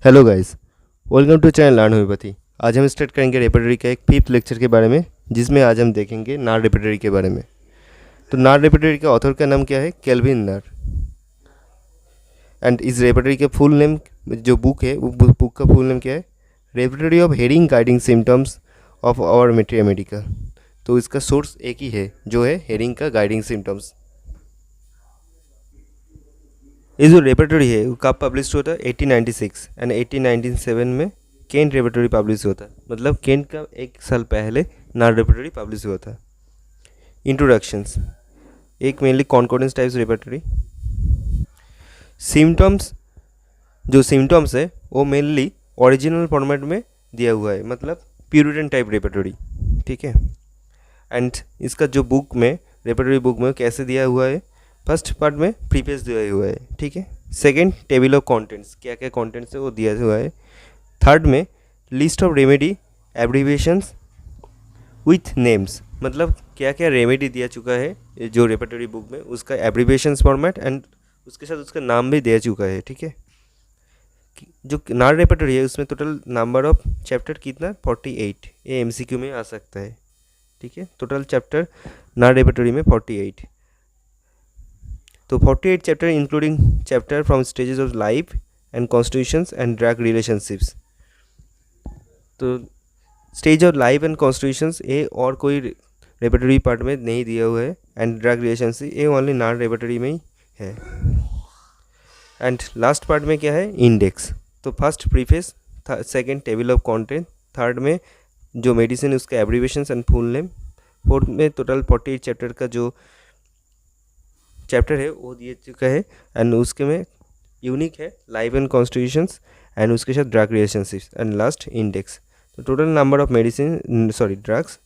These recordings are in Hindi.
Hello guys, welcome to channel learn homoeopathy. आज हम स्टार्ट करेंगे रेपेटरी का एक फिफ्थ लेक्चर के बारे में, जिसमें आज हम देखेंगे नार रेपेटरी के बारे में। तो नार रेपेटरी के ऑथर का नाम क्या है? केल्विन नार। एंड इस रेपेटरी के फुल नेम, जो बुक है वो बुक का फुल नेम क्या है? Repertory of Hering guiding symptoms of our medica. तो इसका सोर्स एक ही है, जो है हेरिंग का गाइडिंग सिम्टम्स। ये जो रेपेटरी है वो कब पब्लिश हुआ था? 1896 एंड 1897 में केंट रेपेटरी पब्लिश हुआ था। मतलब केंट का एक साल पहले नार रेपेटरी पब्लिश हुआ था। इंट्रोडक्शंस। एक मेनली कॉन्कॉर्डेंस टाइप्स रेपेटरी। सिम्टम्स, जो सिम्टम्स है वो मेनली ओरिजिनल फॉर्मेट में दिया हुआ है, मतलब प्यूरिटन टाइप रेपेटरी। ठीक है। एंड इसका जो बुक में, रेपेटरी बुक में कैसे दिया हुआ है? फर्स्ट पार्ट में प्रीफेस दिया हुआ है। ठीक है। सेकंड, टेबल ऑफ कंटेंट्स, क्या क्या कंटेंट्स है वो दिया हुआ है। थर्ड में list of remedy abbreviations with names, मतलब क्या क्या रेमेडी दिया चुका है जो रेपेटरी बुक में, उसका एब्रीविएशंस फॉर्मेट एंड उसके साथ उसका नाम भी दिया चुका है। ठीक है। जो नार रेपेटरी है उसमें टोटल नंबर ऑफ चैप्टर कितना? 48। ये एमसीक्यू में आ सकता है। ठीक है। टोटल चैप्टर नार रेपेटरी में 48। तो 48 chapter including chapter from stages of life and constitutions and drug relationships. तो stage of life and constitutions ये और कोई रेपेटरी पार्ट में नहीं दिया हुआ है, एंड ड्रग रिलेशनशिप ये ओनली नार रेपेटरी में ही है। एंड लास्ट पार्ट में क्या है? इंडेक्स। तो first preface, second table of content, third में जो मेडिसिन उसका abbreviations and full name, fourth में टोटल 48 चैप्टर का जो चैप्टर है वो दिए चुका है, एंड उसके में यूनिक है लाइफ एंड कॉन्स्टिट्यूशंस एंड उसके साथ drug relationships, and last index. तो total number of medicine drugs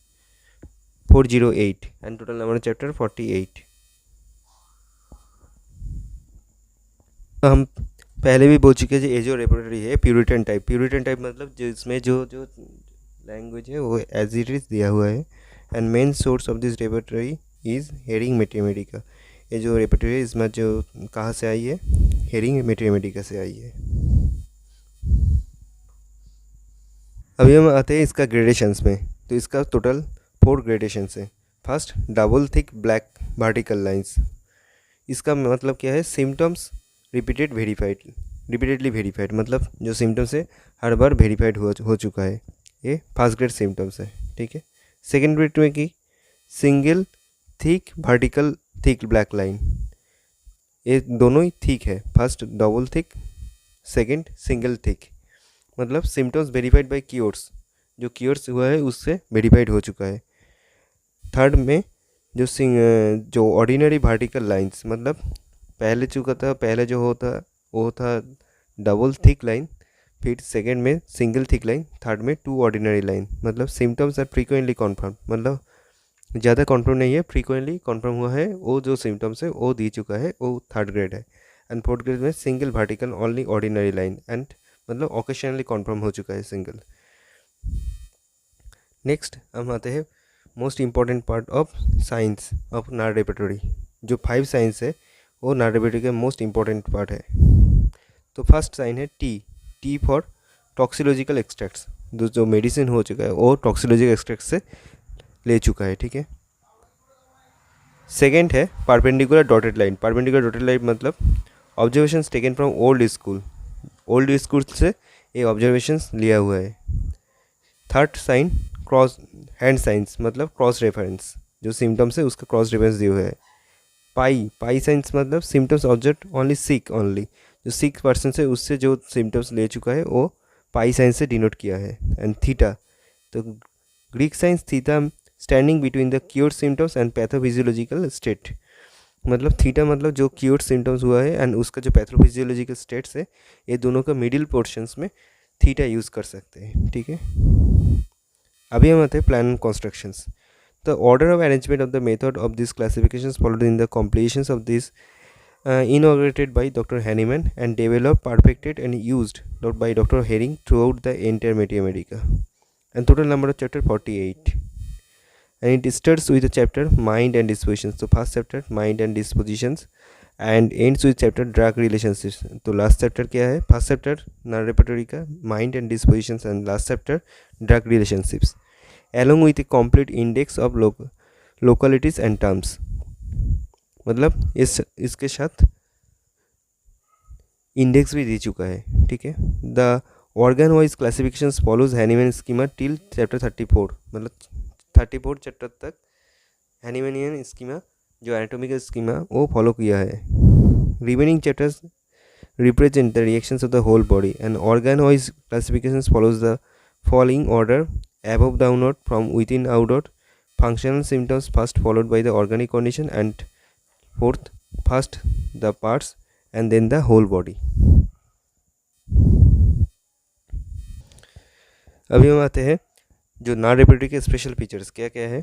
408 and total number of chapter 48। हम पहले भी बोल चुके हैं, ये जो रेपेटरी है प्यूरिटन टाइप। प्यूरिटन टाइप मतलब जो इसमें जो जो लैंग्वेज है वो एज इट इज़ दिया हुआ है, and main source of this repertory is herring Mathematica. ये जो रेपेटरी है इसमें जो कहाँ से आई है? हेरिंग मैथमेटिका से आई है। अभी हम आते हैं इसका ग्रेडेशंस में। तो इसका टोटल 4 ग्रेडेशंस है। First, double thick black vertical lines. इसका मतलब क्या है? सिम्टम्स रिपीटेडली वेरीफाइड, मतलब जो सिम्टम्स है हर बार वेरीफाइड हो चुका है। ये फर्स्ट ग्रेड सिम्टम्स है। ठीक है। सेकेंड ग्रेड में कि single thick vertical thick black line, ये दोनों ही थिक है। First double thick, second single thick, मतलब सिम्टम्स वेरीफाइड बाय क्योर्स, जो क्योर्स हुआ है उससे वेरीफाइड हो चुका है। थर्ड में जो ऑर्डिनरी वर्टिकल लाइंस, मतलब पहले जो होता वो था डबल थिक लाइन, फिर सेकेंड में सिंगल थिक लाइन, थर्ड में 2 ऑर्डिनरी लाइन। मतलब सिम्टम्स आर फ्रीक्वेंटली कन्फर्म, मतलब ज़्यादा कन्फर्म नहीं है, फ्रीक्वेंटली कन्फर्म हुआ है। वो जो सिम्टम्स है वो दी चुका है, वो थर्ड ग्रेड है। एंड फोर्थ ग्रेड में single vertical only ordinary line, and मतलब ओकेशनली कन्फर्म हो चुका है सिंगल। नेक्स्ट हम आते हैं most important part of science of नार रेपेटरी। जो 5 साइंस है वो नार रेपेटरी का मोस्ट इम्पॉर्टेंट पार्ट है। तो फर्स्ट साइन है टी फॉर टॉक्सिकोलॉजिकल एक्सट्रैक्ट्स। जो मेडिसिन हो चुका है वो टॉक्सिकोलॉजिकल एक्सट्रैक्ट से ले चुका है। ठीक है। सेकेंड है perpendicular dotted line. Perpendicular dotted line मतलब observations taken from old school से ये ऑब्जर्वेशंस लिया हुआ है। Third sign cross hand signs, मतलब क्रॉस रेफरेंस, जो सिम्टम्स है उसका क्रॉस रेफरेंस दिया हुआ है। पाई साइंस मतलब सिम्टम्स ऑब्जर्व ओनली जो सिक पर्सन है उससे जो सिम्टम्स ले चुका है वो पाई साइंस से डिनोट किया है। एंड थीटा, तो Greek science theta standing between the cured symptoms and pathophysiological state, मतलब थीटा मतलब जो क्योर्ड सिम्टम्स हुआ है एंड उसका जो पैथोफिजियोलॉजिकल स्टेट्स है, ये दोनों का मिडिल पोर्शंस में थीटा यूज़ कर सकते हैं। ठीक है। अभी हम आते हैं plan and constructions. The order of arrangement of the method of this classifications followed in the completions of this inaugurated by Dr. Hahnemann and developed, perfected and used by Dr. Herring throughout the entire Mathematica. And total number of chapter 48. And it starts with the chapter Mind and Dispositions. So first chapter Mind and Dispositions, and ends with chapter drug relationships. तो लास्ट चैप्टर क्या है? फर्स्ट चैप्टर नॉन रेपर्टरी का mind and dispositions, and last chapter drug relationships along with a complete index of localities and terms. मतलब इसके साथ इंडेक्स भी दे चुका है, ठीक है। The organ wise classification follows Hahnemann schema till chapter 34, मतलब 34 चैप्टर तक हैनीमैनियन स्कीमा जो एनाटॉमिकल स्कीमा वो फॉलो किया है। Remaining chapters represent the reactions of the whole body, and organ wise classification follows the following order above downward from within outward, functional symptoms first followed by the organic condition, and fourth first the parts and then the whole body। अभी हम आते हैं जो नॉन रेपर्टरी के स्पेशल फीचर्स क्या क्या है।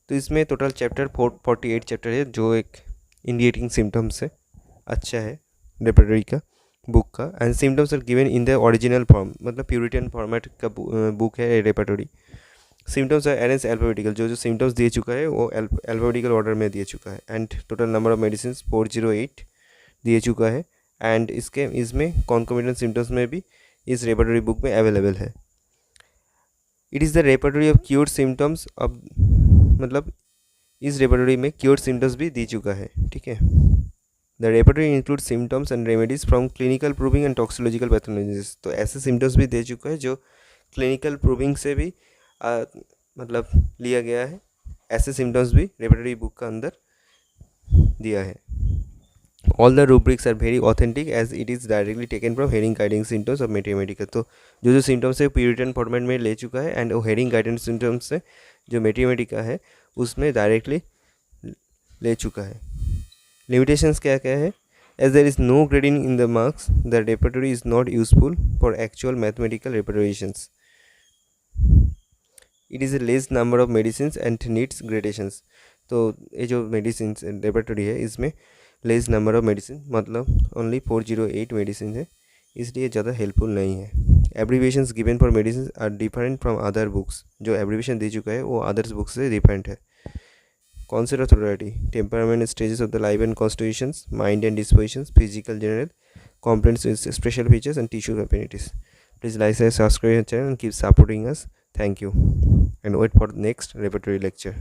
तो इसमें टोटल चैप्टर 48 चैप्टर है, जो एक इंडिकेटिंग सिम्टम्स है, अच्छा है रेपर्टरी का बुक का। And symptoms are given in the original form, मतलब प्यूरिटन फॉर्मेट का बुक है repertory. Symptoms are arrange alphabetical, जो सिम्टम्स दे चुका है वो अल्फाबेटिकल ऑर्डर में दे चुका है। And total number of medicine 408 दिए चुका है। एंड इसमें कॉन्कोमिटेंट सिम्टम्स में भी इस रेपर्टरी बुक में अवेलेबल है। It is the repertory of cured symptoms of, मतलब इस रेपर्टरी में क्योर्ड सिम्टम्स भी दी चुका है, ठीक है। The repertory include symptoms and remedies from clinical proving and toxicological pathologies. तो ऐसे सिम्टम्स भी दे चुका है जो क्लिनिकल प्रूविंग से भी मतलब लिया गया है। ऐसे सिम्टम्स भी रेपर्टरी बुक का अंदर दिया है। All the rubrics are very authentic as it is directly taken from Hering guiding symptoms of materia medica. तो जो सिम्टम्स है प्यूरिटन फॉर्मेट में ले चुका है, एंड वो हेरिंग गाइडेंस सिम्टम्स से जो मेट्रियोमेटिका है उसमें डायरेक्टली ले चुका है। लिमिटेशंस क्या क्या है? As there is no grading in the marks, the repertory is not useful for actual mathematical representations. It is a less number of medicine and needs gradations. तो ये जो मेडिसिन रेपर्टरी है इसमें लेस नंबर ऑफ मेडिसिन, मतलब ओनली 408 मेडिसिन है, इसलिए ज़्यादा हेल्पफुल नहीं है। Abbreviations given for medicine are different from other books. जो एब्रीविएशन दे चुका है वो अदर्स बुक्स से डिफरेंट है। Concept authority, temperament, stages of the life and constitutions, mind and dispositions, physical general, components with special features, and tissue affinities. Please like and subscribe our channel and keep supporting us. Thank you, and wait for the next repertory lecture.